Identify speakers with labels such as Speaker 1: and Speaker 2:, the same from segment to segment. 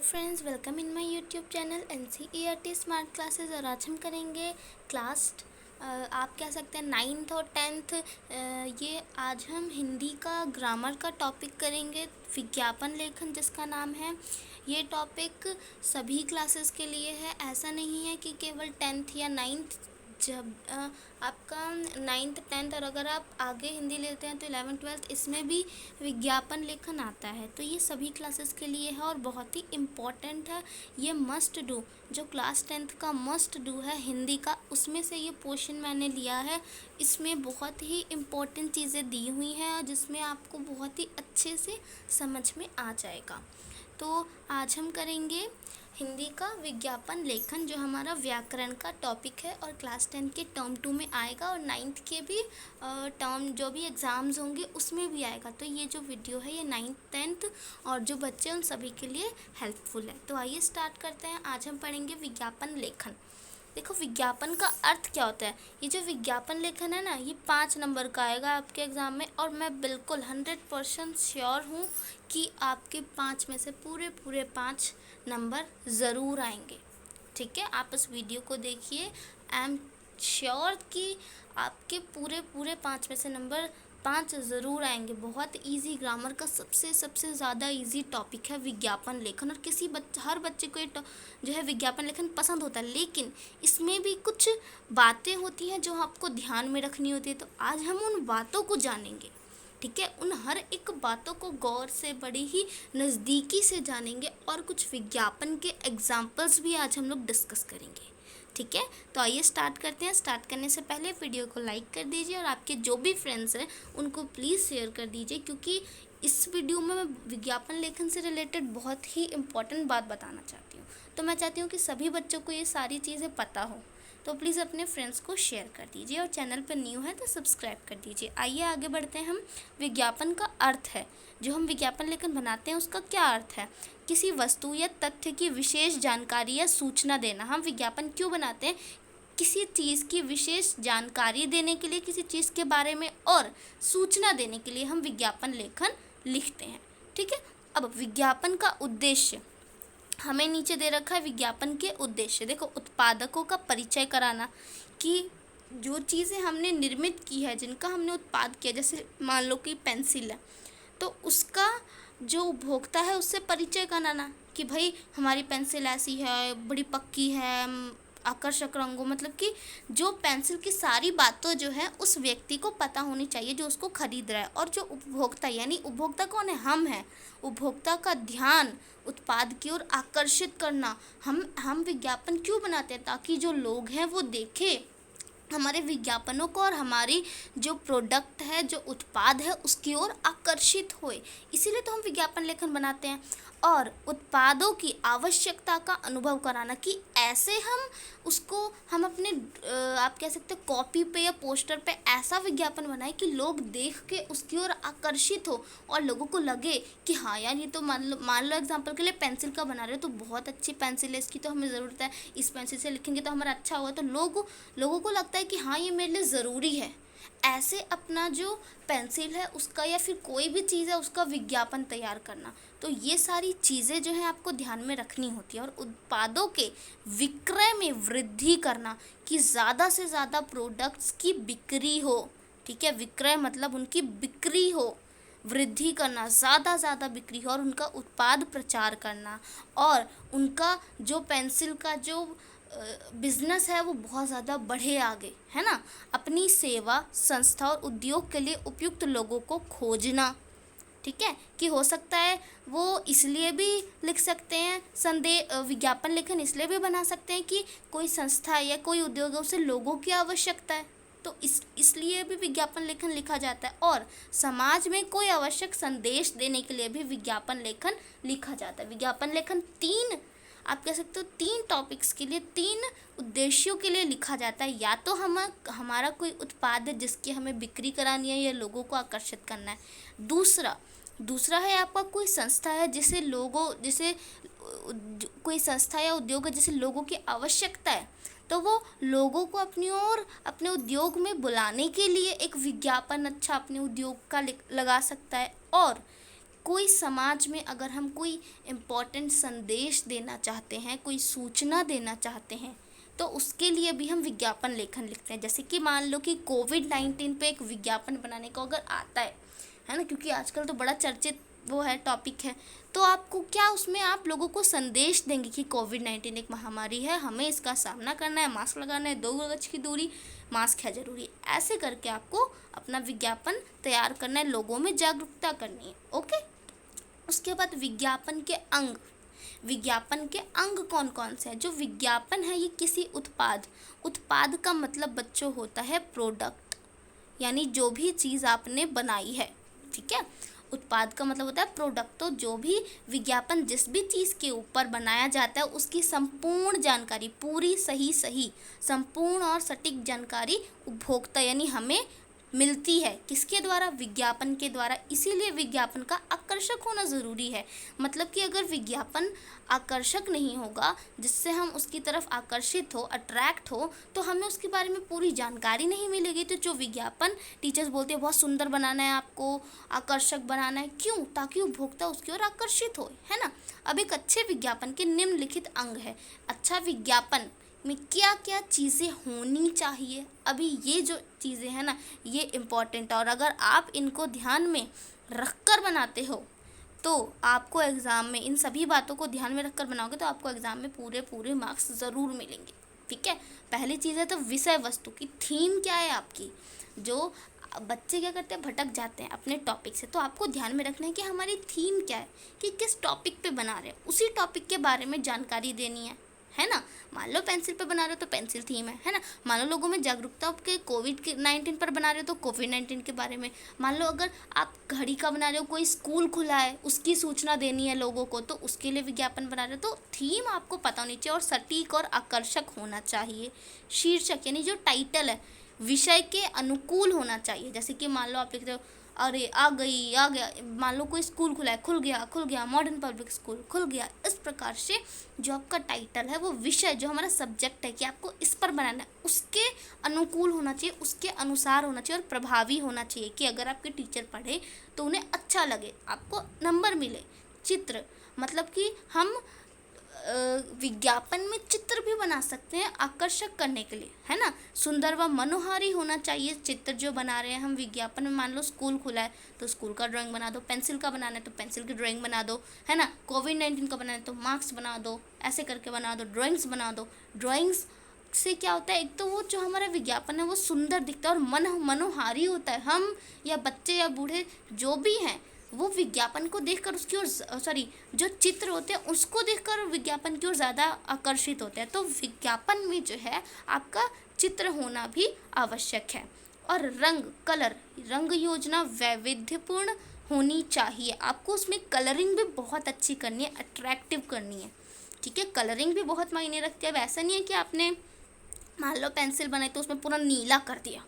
Speaker 1: Friends, welcome in my YouTube channel NCERT smart classes. और आज हम करेंगे क्लास आप कह सकते हैं 9th और 10th। ये आज हम हिंदी का ग्रामर का टॉपिक करेंगे, विज्ञापन लेखन जिसका नाम है। ये टॉपिक सभी क्लासेस के लिए है, ऐसा नहीं है कि केवल 10th या 9th। जब आपका 9th 10th और अगर आप आगे हिंदी लेते हैं तो 11th 12th इसमें भी विज्ञापन लेखन आता है। तो ये सभी क्लासेस के लिए है और बहुत ही इम्पॉर्टेंट है। ये मस्ट डू, जो क्लास 10th का मस्ट डू है हिंदी का, उसमें से ये पोर्शन मैंने लिया है। इसमें बहुत ही इम्पॉर्टेंट चीज़ें दी हुई हैं और जिसमें आपको बहुत ही अच्छे से समझ में आ जाएगा। तो आज हम करेंगे हिंदी का विज्ञापन लेखन, जो हमारा व्याकरण का टॉपिक है और क्लास 10 के टर्म 2 में आएगा और 9th के भी टर्म जो भी एग्ज़ाम्स होंगे उसमें भी आएगा। तो ये जो वीडियो है ये 9th 10th और जो बच्चे उन सभी के लिए हेल्पफुल है। तो आइए स्टार्ट करते हैं। आज हम पढ़ेंगे विज्ञापन लेखन। देखो, विज्ञापन का अर्थ क्या होता है। ये जो विज्ञापन लेखन है ना, ये 5 नंबर का आएगा आपके एग्ज़ाम में और मैं बिल्कुल 100% श्योर हूँ कि आपके 5 में से पूरे 5 नंबर ज़रूर आएंगे। ठीक है, आप इस वीडियो को देखिए। आई एम श्योर कि आपके पूरे 5 में से नंबर 5 ज़रूर आएंगे। बहुत इजी, ग्रामर का सबसे ज़्यादा इजी टॉपिक है विज्ञापन लेखन। और हर बच्चे को ये जो है विज्ञापन लेखन पसंद होता है, लेकिन इसमें भी कुछ बातें होती हैं जो आपको ध्यान में रखनी होती है। तो आज हम उन बातों को जानेंगे। ठीक है, उन हर एक बातों को गौर से, बड़ी ही नज़दीकी से जानेंगे और कुछ विज्ञापन के एग्जाम्पल्स भी आज हम लोग डिस्कस करेंगे। ठीक है, तो आइए स्टार्ट करते हैं। स्टार्ट करने से पहले वीडियो को लाइक कर दीजिए और आपके जो भी फ्रेंड्स हैं उनको प्लीज़ शेयर कर दीजिए, क्योंकि इस वीडियो में मैं विज्ञापन लेखन से रिलेटेड बहुत ही इम्पोर्टेंट बात बताना चाहती हूँ। तो मैं चाहती हूँ कि सभी बच्चों को ये सारी चीज़ें पता हो। तो प्लीज़ अपने फ्रेंड्स को शेयर कर दीजिए और चैनल पर न्यू है तो सब्सक्राइब कर दीजिए। आइए आगे बढ़ते हैं। हम विज्ञापन का अर्थ है, जो हम विज्ञापन लेखन बनाते हैं उसका क्या अर्थ है। किसी वस्तु या तथ्य की विशेष जानकारी या सूचना देना। हम विज्ञापन क्यों बनाते हैं? किसी चीज़ की विशेष जानकारी देने के लिए, किसी चीज़ के बारे में और सूचना देने के लिए हम विज्ञापन लेखन लिखते हैं। ठीक है, अब विज्ञापन का उद्देश्य हमें नीचे दे रखा है। विज्ञापन के उद्देश्य देखो, उत्पादकों का परिचय कराना, कि जो चीज़ें हमने निर्मित की है, जिनका हमने उत्पाद किया, जैसे मान लो कि पेंसिल है, तो उसका जो उपभोक्ता है उससे परिचय कराना कि भाई हमारी पेंसिल ऐसी है, बड़ी पक्की है, आकर्षक रंगों, मतलब कि जो पेंसिल की सारी बातों जो है उस व्यक्ति को पता होनी चाहिए जो उसको खरीद रहा है। और जो उपभोक्ता, यानी उपभोक्ता कौन है? हम हैं। उपभोक्ता का ध्यान उत्पाद की ओर आकर्षित करना। हम विज्ञापन क्यों बनाते हैं? ताकि जो लोग हैं वो देखें हमारे विज्ञापनों को और हमारी जो प्रोडक्ट है, जो उत्पाद है, उसकी ओर आकर्षित होए। इसीलिए तो हम विज्ञापन लेखन बनाते हैं। और उत्पादों की आवश्यकता का अनुभव कराना, कि ऐसे हम अपने आप कह सकते हैं कॉपी पे या पोस्टर पे ऐसा विज्ञापन बनाए कि लोग देख के उसकी ओर आकर्षित हो और लोगों को लगे कि हाँ यार, ये तो मान लो एग्जाम्पल के लिए पेंसिल का बना रहे हो तो बहुत अच्छी पेंसिल है, इसकी तो हमें ज़रूरत है, इस पेंसिल से लिखेंगे तो हमारा अच्छा होगा। तो लोगों को लगता है कि हाँ ये मेरे लिए ज़रूरी है। ऐसे अपना जो पेंसिल है उसका या फिर कोई भी चीज़ है उसका विज्ञापन तैयार करना। तो ये सारी चीज़ें जो है आपको ध्यान में रखनी होती है। और उत्पादों के विक्रय में वृद्धि करना, कि ज़्यादा से ज़्यादा प्रोडक्ट्स की बिक्री हो। ठीक है, विक्रय मतलब उनकी बिक्री हो, वृद्धि करना, ज़्यादा बिक्री हो और उनका उत्पाद प्रचार करना, और उनका जो पेंसिल का जो बिजनेस है वो बहुत ज़्यादा बढ़े आगे, है ना। अपनी सेवा, संस्था और उद्योग के लिए उपयुक्त लोगों को खोजना। ठीक है, कि हो सकता है वो इसलिए भी लिख सकते हैं विज्ञापन लेखन इसलिए भी बना सकते हैं कि कोई संस्था या कोई उद्योगों से लोगों की आवश्यकता है, तो इसलिए भी विज्ञापन लेखन लिखा जाता है। और समाज में कोई आवश्यक संदेश देने के लिए भी विज्ञापन लेखन लिखा जाता है। विज्ञापन लेखन आप कह सकते हो 3 टॉपिक्स के लिए, 3 उद्देश्यों के लिए लिखा जाता है। या तो हमारा कोई उत्पाद है जिसकी हमें बिक्री करानी है या लोगों को आकर्षित करना है। दूसरा है आपका कोई संस्था है कोई संस्था या उद्योग है जिसे लोगों की आवश्यकता है, तो वो लोगों को अपनी ओर अपने उद्योग में बुलाने के लिए एक विज्ञापन अच्छा अपने उद्योग का लगा सकता है। और कोई समाज में अगर हम कोई इम्पोर्टेंट संदेश देना चाहते हैं, कोई सूचना देना चाहते हैं, तो उसके लिए भी हम विज्ञापन लेखन लिखते हैं। जैसे कि मान लो कि कोविड-19 पे एक विज्ञापन बनाने को अगर आता है ना, क्योंकि आजकल तो बड़ा चर्चित वो है, टॉपिक है, तो आपको क्या उसमें आप लोगों को संदेश देंगे कि कोविड-19 एक महामारी है, हमें इसका सामना करना है, मास्क लगाना है, 2 गज की दूरी, मास्क है ज़रूरी। ऐसे करके आपको अपना विज्ञापन तैयार करना है, लोगों में जागरूकता करनी है। ओके। उसके बाद विज्ञापन के अंग। विज्ञापन के अंग कौन कौन से हैं? जो विज्ञापन है ये किसी उत्पाद का मतलब बच्चों होता है प्रोडक्ट, यानी जो भी चीज़ आपने बनाई है, ठीक है। उत्पाद का मतलब होता है प्रोडक्ट। तो जो भी विज्ञापन जिस भी चीज़ के ऊपर बनाया जाता है उसकी संपूर्ण जानकारी, पूरी सही संपूर्ण और सटीक जानकारी उपभोक्ता यानी हमें मिलती है। किसके द्वारा? विज्ञापन के द्वारा। इसीलिए विज्ञापन का आकर्षक होना ज़रूरी है। मतलब कि अगर विज्ञापन आकर्षक नहीं होगा, जिससे हम उसकी तरफ आकर्षित हो, अट्रैक्ट हो, तो हमें उसके बारे में पूरी जानकारी नहीं मिलेगी। तो जो विज्ञापन टीचर्स बोलते हैं बहुत सुंदर बनाना है, आपको आकर्षक बनाना है, क्यों? ताकि उपभोक्ता उसकी ओर आकर्षित हो, है ना। अब एक अच्छे विज्ञापन के निम्नलिखित अंग है। अच्छा विज्ञापन में क्या क्या चीज़ें होनी चाहिए? अभी ये जो चीज़ें हैं ना, ये इम्पॉर्टेंट है, और अगर आप इनको ध्यान में रख कर बनाते हो तो आपको एग्ज़ाम में इन सभी बातों को ध्यान में रख कर बनाओगे तो आपको एग्ज़ाम में पूरे मार्क्स ज़रूर मिलेंगे, ठीक है। पहली चीज़ है तो विषय वस्तु की थीम क्या है आपकी। जो बच्चे क्या करते हैं, भटक जाते हैं अपने टॉपिक से, तो आपको ध्यान में रखना है कि हमारी थीम क्या है, कि किस टॉपिक पे बना रहे हैं, उसी टॉपिक के बारे में जानकारी देनी है ना। मान लो पेंसिल पर बना रहे हो तो पेंसिल थीम है ना। मान लो लोगों में जागरूकता के कोविड-19 पर बना रहे हो तो कोविड-19 के बारे में। मान लो अगर आप घड़ी का बना रहे हो, कोई स्कूल खुला है उसकी सूचना देनी है लोगों को, तो उसके लिए विज्ञापन बना रहे हो। तो थीम आपको पता होनी चाहिए और सटीक और आकर्षक होना चाहिए। शीर्षक यानी जो टाइटल है विषय के अनुकूल होना चाहिए। जैसे कि मान लो आप लिख रहे हो अरे आ गया, मान लो कोई स्कूल खुला है, खुल गया मॉडर्न पब्लिक स्कूल खुल गया। इस प्रकार से जो आपका टाइटल है वो विषय, जो हमारा सब्जेक्ट है कि आपको इस पर बनाना है, उसके अनुकूल होना चाहिए, उसके अनुसार होना चाहिए और प्रभावी होना चाहिए, कि अगर आपके टीचर पढ़े तो उन्हें अच्छा लगे, आपको नंबर मिले। चित्र मतलब कि हम विज्ञापन में चित्र भी बना सकते हैं आकर्षक करने के लिए, है ना। सुंदर व मनोहारी होना चाहिए चित्र जो बना रहे हैं हम विज्ञापन में। मान लो स्कूल खुला है तो स्कूल का ड्राइंग बना दो, पेंसिल का बनाना है तो पेंसिल की ड्राइंग बना दो, है ना। कोविड-19 का बनाना है तो मार्क्स बना दो, ऐसे करके बना दो, ड्राइंग्स बना दो। ड्राइंग्स से क्या होता है, एक तो वो जो हमारा विज्ञापन है वो सुंदर दिखता है और मनोहारी होता है। हम या बच्चे या बूढ़े जो भी हैं वो विज्ञापन को देखकर उसकी ओर जो चित्र होते हैं उसको देखकर विज्ञापन की ओर ज़्यादा आकर्षित होते हैं। तो विज्ञापन में जो है आपका चित्र होना भी आवश्यक है। और रंग योजना वैविध्यपूर्ण होनी चाहिए। आपको उसमें कलरिंग भी बहुत अच्छी करनी है, अट्रैक्टिव करनी है, ठीक है। कलरिंग भी बहुत मायने रखती है। अब ऐसा नहीं है कि आपने मान लो पेंसिल बनाई तो उसमें पूरा नीला कर दिया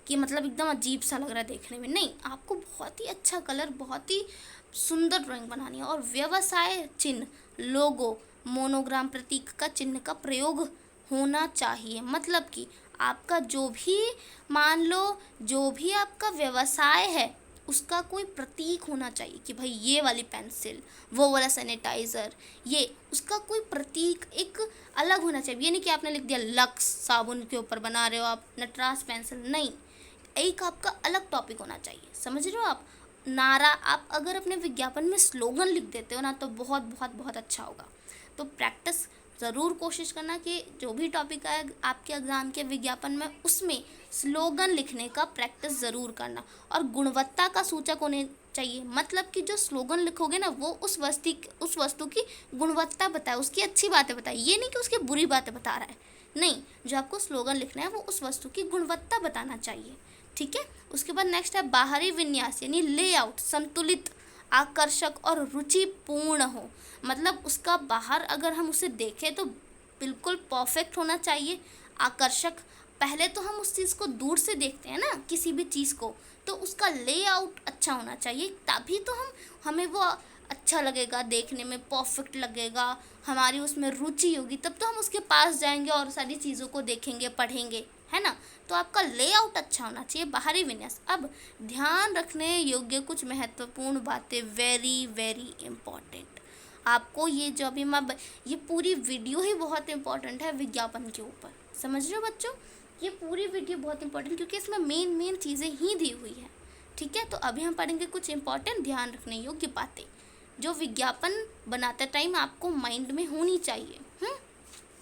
Speaker 1: कि मतलब एकदम अजीब सा लग रहा है देखने में। नहीं, आपको बहुत ही अच्छा कलर, बहुत ही सुंदर ड्राइंग बनानी है। और व्यवसाय चिन्ह, लोगो, मोनोग्राम प्रतीक का चिन्ह का प्रयोग होना चाहिए। मतलब कि आपका जो भी, मान लो जो भी आपका व्यवसाय है उसका कोई प्रतीक होना चाहिए कि भाई ये वाली पेंसिल, वो वाला सैनिटाइज़र, ये उसका कोई प्रतीक एक अलग होना चाहिए। ये नहीं कि आपने लिख दिया लक्स साबुन के ऊपर बना रहे हो आप, नटराज पेंसिल, नहीं, एक आपका अलग टॉपिक होना चाहिए। समझ रहे हो आप। नारा, आप अगर अपने विज्ञापन में स्लोगन लिख देते हो ना तो बहुत बहुत बहुत अच्छा होगा। तो प्रैक्टिस ज़रूर कोशिश करना कि जो भी टॉपिक आए आपके एग्ज़ाम के विज्ञापन में उसमें स्लोगन लिखने का प्रैक्टिस ज़रूर करना। और गुणवत्ता का सूचक होने चाहिए। मतलब कि जो स्लोगन लिखोगे ना वो उस वस्तु की गुणवत्ता बताए, उसकी अच्छी बातें बताए, ये नहीं कि उसकी बुरी बातें बता रहा है। नहीं, जो आपको स्लोगन लिखना है वो उस वस्तु की गुणवत्ता बताना चाहिए, ठीक है। उसके बाद नेक्स्ट है बाहरी विन्यास यानी लेआउट संतुलित, आकर्षक और रुचिपूर्ण हो। मतलब उसका बाहर अगर हम उसे देखें तो बिल्कुल परफेक्ट होना चाहिए, आकर्षक। पहले तो हम उस चीज़ को दूर से देखते हैं ना, किसी भी चीज़ को, तो उसका लेआउट अच्छा होना चाहिए, तभी तो हमें वो अच्छा लगेगा, देखने में परफेक्ट लगेगा, हमारी उसमें रुचि होगी, तब तो हम उसके पास जाएंगे और सारी चीज़ों को देखेंगे, पढ़ेंगे, है ना। तो आपका लेआउट अच्छा होना चाहिए, बाहरी विन्यास। अब ध्यान रखने योग्य कुछ महत्वपूर्ण बातें, वेरी वेरी इम्पॉर्टेंट। आपको ये जो अभी मैं ये पूरी वीडियो ही बहुत इम्पॉर्टेंट है विज्ञापन के ऊपर, समझ रहे हो बच्चों। ये पूरी वीडियो बहुत इंपॉर्टेंट क्योंकि इसमें मेन चीज़ें ही दी हुई है, ठीक है। तो अभी हम पढ़ेंगे कुछ इंपॉर्टेंट ध्यान रखने योग्य बातें जो विज्ञापन बनाते टाइम आपको माइंड में होनी चाहिए।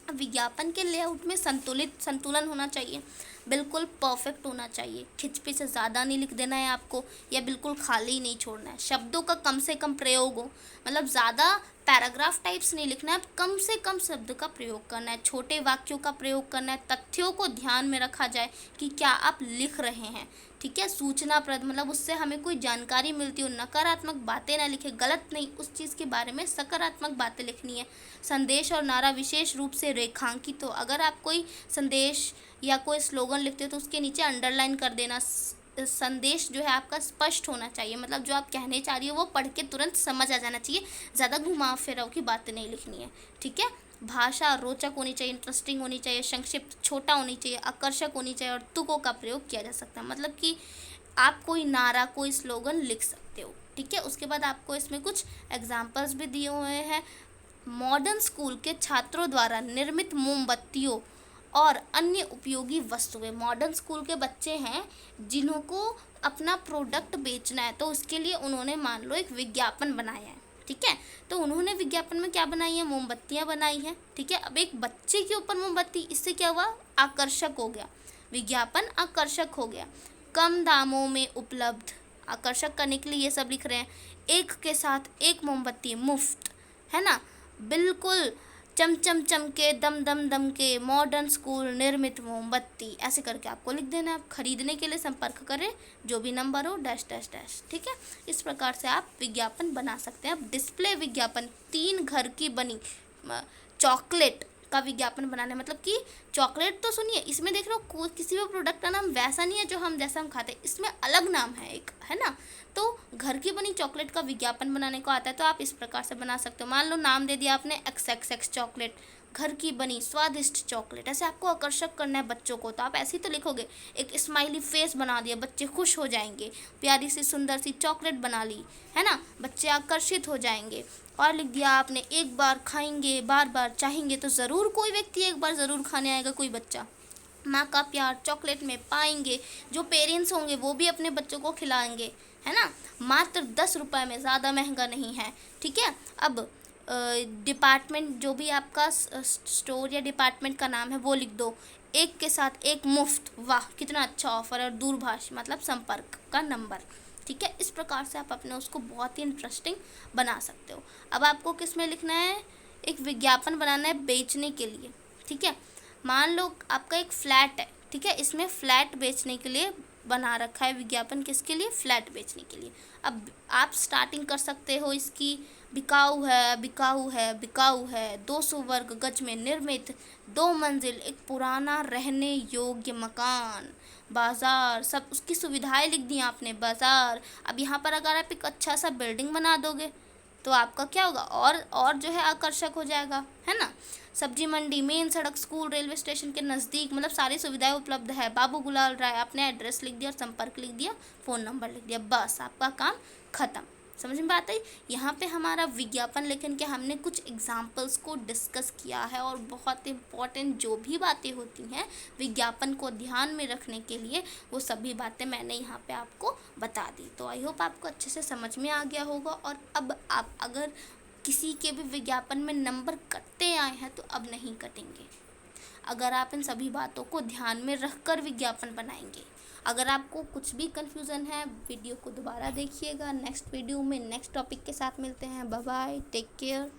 Speaker 1: विज्ञापन के लेआउट में संतुलन होना चाहिए, बिल्कुल परफेक्ट होना चाहिए। खिचपी से ज़्यादा नहीं लिख देना है आपको, या बिल्कुल खाली नहीं छोड़ना है। शब्दों का कम से कम प्रयोग हो, मतलब ज़्यादा पैराग्राफ टाइप्स नहीं लिखना है, कम से कम शब्द का प्रयोग करना है, छोटे वाक्यों का प्रयोग करना है। तथ्यों को ध्यान में रखा जाए कि क्या आप लिख रहे हैं, ठीक है। सूचनाप्रद, मतलब उससे हमें कोई जानकारी मिलती हो। नकारात्मक बातें ना लिखे, गलत नहीं, उस चीज़ के बारे में सकारात्मक बातें लिखनी है। संदेश और नारा विशेष रूप से रेखांकित हो। अगर आप कोई संदेश या कोई स्लोगन लिखते हो तो उसके नीचे अंडरलाइन कर देना। संदेश जो है आपका स्पष्ट होना चाहिए, मतलब जो आप कहने चाह रही हो वो पढ़ के तुरंत समझ आ जाना चाहिए। ज़्यादा घुमाव फिराव की बातें नहीं लिखनी है, ठीक है। भाषा रोचक होनी चाहिए, इंटरेस्टिंग होनी चाहिए, संक्षिप्त, छोटा होनी चाहिए, आकर्षक होनी चाहिए और तुकों का प्रयोग किया जा सकता है। मतलब कि आप कोई नारा, कोई स्लोगन लिख सकते हो, ठीक है। उसके बाद आपको इसमें कुछ एग्जाम्पल्स भी दिए हुए हैं। मॉडर्न स्कूल के छात्रों द्वारा निर्मित मोमबत्तियों और अन्य उपयोगी वस्तुएं। मॉडर्न स्कूल के बच्चे हैं जिन्हों को अपना प्रोडक्ट बेचना है, तो उसके लिए उन्होंने मान लो एक विज्ञापन बनाया है, ठीक है। तो उन्होंने विज्ञापन में क्या बनाई है, मोमबत्तियां बनाई हैं, ठीक है। अब एक बच्चे के ऊपर मोमबत्ती, इससे क्या हुआ, आकर्षक हो गया, विज्ञापन आकर्षक हो गया। कम दामों में उपलब्ध, आकर्षक करने के लिए ये सब लिख रहे हैं। एक के साथ एक मोमबत्ती मुफ्त, है ना, बिल्कुल चमचम चमके, दम दम दम के, मॉडर्न स्कूल निर्मित मोमबत्ती, ऐसे करके आपको लिख देना है। आप खरीदने के लिए संपर्क करें, जो भी नंबर हो, डैश डैश डैश, ठीक है। इस प्रकार से आप विज्ञापन बना सकते हैं। अब डिस्प्ले विज्ञापन, 3 घर की बनी चॉकलेट का विज्ञापन बनाना है। मतलब कि चॉकलेट तो सुनिए, इसमें देख रहे हो किसी भी प्रोडक्ट का नाम वैसा नहीं है जो हम जैसा हम खाते हैं, इसमें अलग नाम है एक, है ना। तो घर की बनी चॉकलेट का विज्ञापन बनाने को आता है, तो आप इस प्रकार से बना सकते हो। मान लो नाम दे दिया आपने XXX चॉकलेट, घर की बनी स्वादिष्ट चॉकलेट, ऐसे आपको आकर्षक करना है बच्चों को, तो आप ऐसे ही तो लिखोगे। एक स्माइली फेस बना दिया, बच्चे खुश हो जाएंगे। प्यारी सी सुंदर सी चॉकलेट बना ली, है ना, बच्चे आकर्षित हो जाएंगे। और लिख दिया आपने, एक बार खाएंगे बार बार चाहेंगे, तो ज़रूर कोई व्यक्ति एक बार ज़रूर खाने आएगा, कोई बच्चा। माँ का प्यार चॉकलेट में पाएंगे, जो पेरेंट्स होंगे वो भी अपने बच्चों को खिलाएंगे, है ना। मात्र 10 रुपये में, ज़्यादा महंगा नहीं है, ठीक है। अब डिपार्टमेंट, जो भी आपका स्टोर या डिपार्टमेंट का नाम है वो लिख दो। एक के साथ एक मुफ्त, वाह कितना अच्छा ऑफर है। और दूरभाष, मतलब संपर्क का नंबर, ठीक है। इस प्रकार से आप अपने उसको बहुत ही इंटरेस्टिंग बना सकते हो। अब आपको किस में लिखना है, एक विज्ञापन बनाना है बेचने के लिए, ठीक है। मान लो आपका एक फ्लैट है, ठीक है, इसमें फ्लैट बेचने के लिए बना रखा है विज्ञापन, किसके लिए, फ्लैट बेचने के लिए। अब आप स्टार्टिंग कर सकते हो इसकी, बिकाऊ है बिकाऊ है बिकाऊ है, 200 वर्ग गज में निर्मित 2 मंजिल एक पुराना रहने योग्य मकान, बाजार, सब उसकी सुविधाएं लिख दी आपने, बाजार। अब यहाँ पर अगर आप एक अच्छा सा बिल्डिंग बना दोगे तो आपका क्या होगा, और जो है आकर्षक हो जाएगा, है ना। सब्जी मंडी, मेन सड़क, स्कूल, रेलवे स्टेशन के नज़दीक, मतलब सारी सुविधाएं उपलब्ध है। बाबू गुलाल राय, आपने एड्रेस लिख दिया और संपर्क लिख दिया, फ़ोन नंबर लिख दिया, बस आपका काम ख़त्म। समझ में बात आई। यहाँ पे हमारा विज्ञापन लेखन के हमने कुछ एग्जाम्पल्स को डिस्कस किया है, और बहुत इम्पॉर्टेंट जो भी बातें होती हैं विज्ञापन को ध्यान में रखने के लिए, वो सभी बातें मैंने यहाँ पे आपको बता दी। तो आई होप आपको अच्छे से समझ में आ गया होगा। और अब आप अगर किसी के भी विज्ञापन में नंबर कटते आए हैं तो अब नहीं कटेंगे, अगर आप इन सभी बातों को ध्यान में रखकर विज्ञापन बनाएंगे। अगर आपको कुछ भी कन्फ्यूज़न है, वीडियो को दोबारा देखिएगा। नेक्स्ट वीडियो में नेक्स्ट टॉपिक के साथ मिलते हैं। Bye bye, take care.